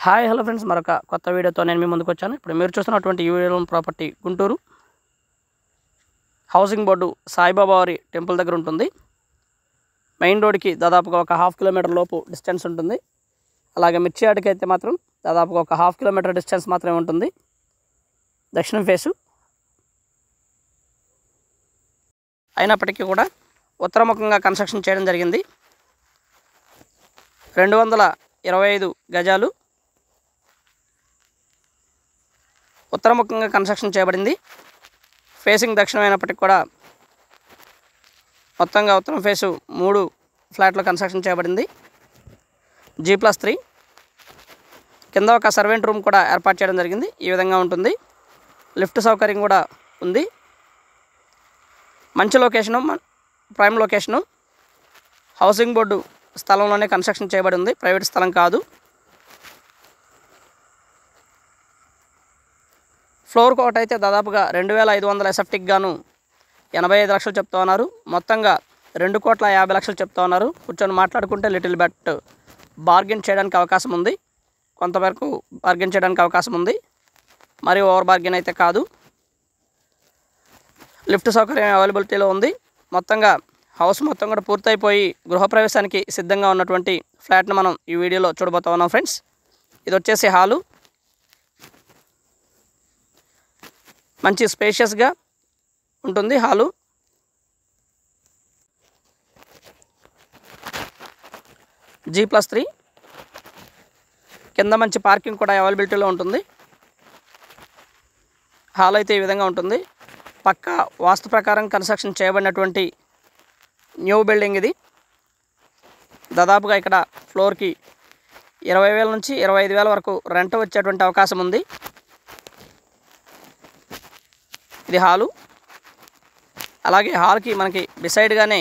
Hi hello friends, మరొక కొత్త వీడియోతో నేను మీ ముందుకు వచ్చాను. ఇప్పుడు మీరు చూస్తున్నటువంటి ఈ వీడియోలో property Guntur housing board Saibaba వారి టెంపుల్ దగ్గర ఉంటుంది. మెయిన్ రోడ్కి దాదాపుగా ఒక హాఫ్ కిలోమీటర్ లోపు డిస్టెన్స్ ఉంటుంది. అలాగే మిర్చి యార్డ్కి అయితే మాత్రం దాదాపుగా ఒక హాఫ్ కిలోమీటర్ డిస్టెన్స్ మాత్రమే ఉంటుంది. దక్షిణం ఫేసు అయినప్పటికీ కూడా ఉత్తరముఖంగా కన్స్ట్రక్షన్ చేయడం జరిగింది. 225 గజాలు ఉత్తరముఖంగా కన్స్ట్రక్షన్ చేయబడింది. ఫేసింగ్ దక్షిణం అయినప్పటికీ కూడా మొత్తంగా ఉత్తరం ఫేసు 3 ఫ్లాట్లు కన్స్ట్రక్షన్ చేయబడింది. G+3 కింద ఒక సర్వెంట్ రూమ్ కూడా ఏర్పాటు చేయడం జరిగింది. ఈ విధంగా ఉంటుంది. లిఫ్ట్ సౌకర్యం కూడా ఉంది. మంచి location, prime location. Housing board స్థలంలోనే కన్స్ట్రక్షన్ చేయబడి ఉంది, ప్రైవేట్ స్థలం కాదు. ఫ్లోర్ కోట్ అయితే దాదాపుగా 2500 ఎస్ఎఫ్టీకి గాను 85 లక్షలు చెప్తా ఉన్నారు. మొత్తంగా 2,50,00,000 చెప్తా ఉన్నారు. కూర్చొని మాట్లాడుకుంటే లిటిల్ బెట్ బార్గెన్ చేయడానికి అవకాశం ఉంది. కొంతవరకు బార్గెన్ చేయడానికి అవకాశం ఉంది, మరి ఓవర్ బార్గెన్ అయితే కాదు. లిఫ్ట్ సౌకర్యం అవైలబిలిటీలో ఉంది. మొత్తంగా హౌస్ మొత్తం కూడా పూర్తయిపోయి గృహప్రవేశానికి సిద్ధంగా ఉన్నటువంటి ఫ్లాట్ని మనం ఈ వీడియోలో చూడబోతా ఉన్నాం ఫ్రెండ్స్. ఇది వచ్చేసి హాలు. మంచి స్పేషియస్గా ఉంటుంది హాలు. G+3 కింద మంచి పార్కింగ్ కూడా అవైలబిలిటీలో ఉంటుంది. హాల్ అయితే ఈ విధంగా ఉంటుంది. పక్కా వాస్తు ప్రకారం కన్స్ట్రక్షన్ చేయబడినటువంటి న్యూ బిల్డింగ్ ఇది. దాదాపుగా ఇక్కడ ఫ్లోర్కి 20,000 నుంచి 25,000 వరకు రెంట్ వచ్చేటువంటి అవకాశం ఉంది. ఇది హాలు. అలాగే హాల్కి మనకి బిసైడ్గానే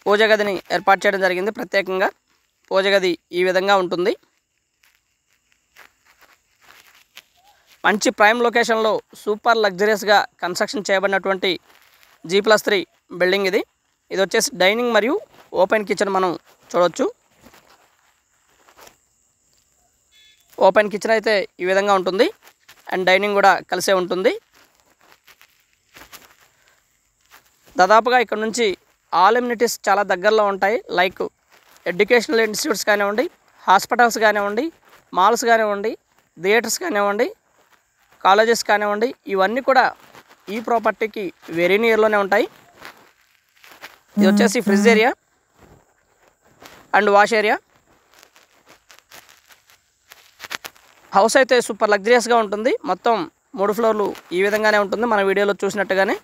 పూజ గదిని ఏర్పాటు చేయడం జరిగింది. ప్రత్యేకంగా పూజ గది ఈ విధంగా ఉంటుంది. మంచి ప్రైమ్ లొకేషన్లో సూపర్ లగ్జరియస్గా కన్స్ట్రక్షన్ చేయబడినటువంటి G+3 బిల్డింగ్ ఇది. ఇది వచ్చేసి డైనింగ్ మరియు ఓపెన్ కిచెన్ మనం చూడవచ్చు. ఓపెన్ కిచెన్ అయితే ఈ విధంగా ఉంటుంది, అండ్ డైనింగ్ కూడా కలిసే ఉంటుంది. దాదాపుగా ఇక్కడ నుంచి ఆల్ ఎమ్యూనిటీస్ చాలా దగ్గరలో ఉంటాయి. లైక్ ఎడ్యుకేషనల్ ఇన్స్టిట్యూట్స్ కానివ్వండి, హాస్పిటల్స్ కానివ్వండి, మాల్స్ కానివ్వండి, థియేటర్స్ కానివ్వండి, కాలేజెస్ కానివ్వండి, ఇవన్నీ కూడా ఈ ప్రాపర్టీకి వెరీ నియర్లోనే ఉంటాయి. ఇది వచ్చేసి fridge area and wash area. House అయితే సూపర్ లగ్జరియస్గా ఉంటుంది. మొత్తం 3 ఫ్లోర్లు ఈ విధంగానే ఉంటుంది, మన వీడియోలో చూసినట్టుగానే.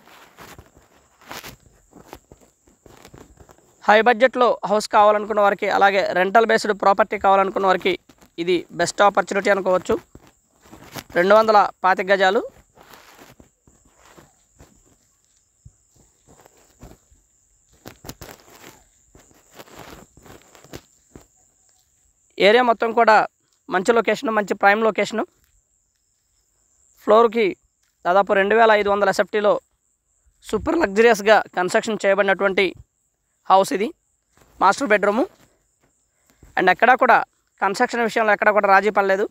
హై బడ్జెట్లో హౌస్ కావాలనుకున్న వారికి, అలాగే రెంటల్ బేస్డ్ ప్రాపర్టీ కావాలనుకున్న వారికి ఇది బెస్ట్ ఆపర్చునిటీ అనుకోవచ్చు. 225 గజాలు. ఏరియా మొత్తం కూడా మంచి లొకేషను, మంచి ప్రైమ్ లొకేషను. ఫ్లోర్కి దాదాపు 2,500 ఎస్ఎఫ్టీలో సూపర్ లగ్జరియస్గా కన్స్ట్రక్షన్ చేయబడినటువంటి హౌస్ ఇది. మాస్టర్ బెడ్రూము, అండ్ ఎక్కడా కూడా కన్స్ట్రక్షన్ విషయంలో ఎక్కడా కూడా రాజీ పడలేదు.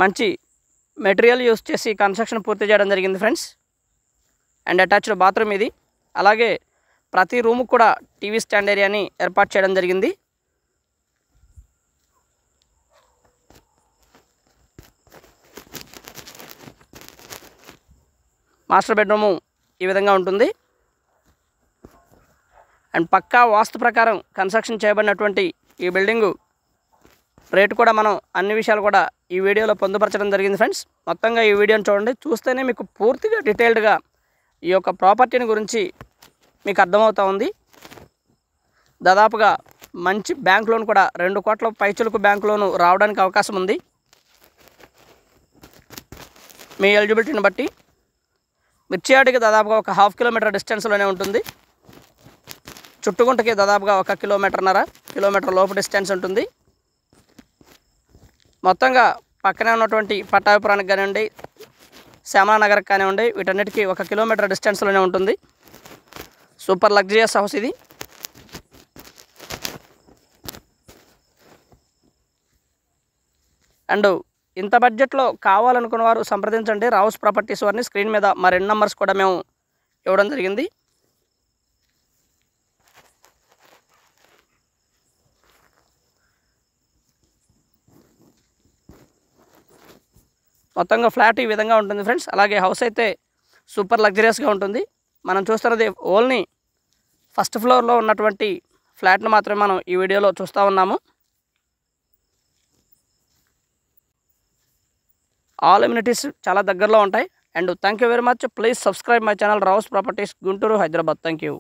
మంచి మెటీరియల్ యూస్ చేసి కన్స్ట్రక్షన్ పూర్తి చేయడం జరిగింది ఫ్రెండ్స్. అండ్ అటాచ్డ్ బాత్రూమ్ ఇది. అలాగే ప్రతి రూము కూడా టీవీ స్టాండ్ ఏరియాని ఏర్పాటు చేయడం జరిగింది. మాస్టర్ బెడ్రూము ఈ విధంగా ఉంటుంది. అండ్ పక్కా వాస్తు ప్రకారం కన్స్ట్రక్షన్ చేయబడినటువంటి ఈ బిల్డింగు రేటు కూడా మనం అన్ని విషయాలు కూడా ఈ వీడియోలో పొందుపరచడం జరిగింది ఫ్రెండ్స్. మొత్తంగా ఈ వీడియోని చూడండి, చూస్తేనే మీకు పూర్తిగా డీటెయిల్డ్గా ఈ యొక్క ప్రాపర్టీని గురించి మీకు అర్థమవుతూ ఉంది. దాదాపుగా మంచి బ్యాంక్ లోన్ కూడా 2 కోట్ల పైచులకు బ్యాంక్ లోను రావడానికి అవకాశం ఉంది మీ ఎలిజిబిలిటీని బట్టి. మిర్చి యార్డ్కి దాదాపుగా ఒక హాఫ్ కిలోమీటర్ డిస్టెన్స్లోనే ఉంటుంది. చుట్టుగుంటకి దాదాపుగా 1 కిలోమీటర్ లోపు డిస్టెన్స్ ఉంటుంది. మొత్తంగా పక్కనే ఉన్నటువంటి పట్టాభిపురానికి కానివ్వండి, శ్యామలానగర్కి కానివ్వండి, వీటన్నిటికీ 1 కిలోమీటర్ డిస్టెన్స్లోనే ఉంటుంది. సూపర్ లగ్జరియస్ హౌస్ ఇది. అండ్ ఇంత బడ్జెట్లో కావాలనుకున్న వారు సంప్రదించండి రావుస్ ప్రాపర్టీస్ వారిని. స్క్రీన్ మీద మా 2 నంబర్స్ కూడా మేము ఇవ్వడం జరిగింది. మొత్తంగా ఫ్లాట్ ఈ విధంగా ఉంటుంది ఫ్రెండ్స్. అలాగే హౌస్ అయితే సూపర్ లగ్జరియస్గా ఉంటుంది. మనం చూస్తున్నది ఓన్లీ ఫస్ట్ ఫ్లోర్లో ఉన్నటువంటి ఫ్లాట్ను మాత్రమే మనం ఈ వీడియోలో చూస్తూ ఉన్నాము. ఆల్ ఎమ్యూనిటీస్ చాలా దగ్గరలో ఉంటాయి. And thank you very much. Please subscribe my channel Rao's properties Guntur, Hyderabad. Thank you.